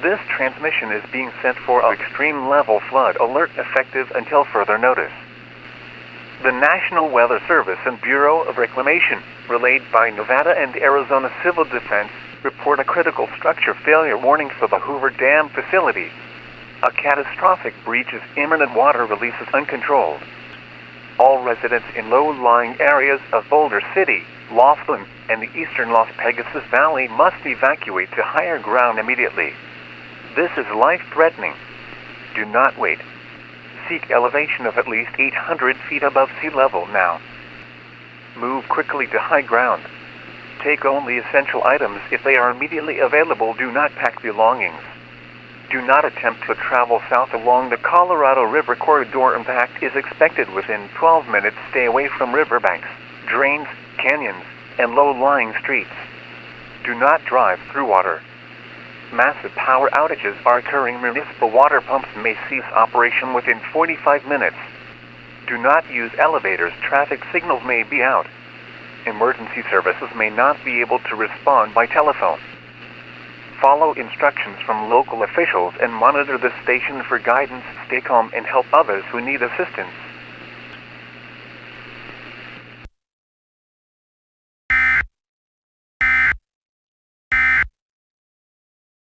This transmission is being sent for an extreme level flood alert effective until further notice. The National Weather Service and Bureau of Reclamation, relayed by Nevada and Arizona Civil Defense, report a critical structure failure warning for the Hoover Dam facility. A catastrophic breach as imminent water release is uncontrolled. All residents in low-lying areas of Boulder City, Laughlin, and the eastern Las Pegasus Valley must evacuate to higher ground immediately. This is life-threatening. Do not wait. Seek elevation of at least 800 feet above sea level now. Move quickly to high ground. Take only essential items if they are immediately available. Do not pack belongings. Do not attempt to travel south along the Colorado River corridor. Impact is expected within 12 minutes. Stay away from riverbanks, drains, canyons, and low-lying streets. Do not drive through water. Massive power outages are occurring. Municipal water pumps may cease operation within 45 minutes. Do not use elevators. Traffic signals may be out. Emergency services may not be able to respond by telephone. Follow instructions from local officials and monitor the station for guidance. Stay calm and help others who need assistance.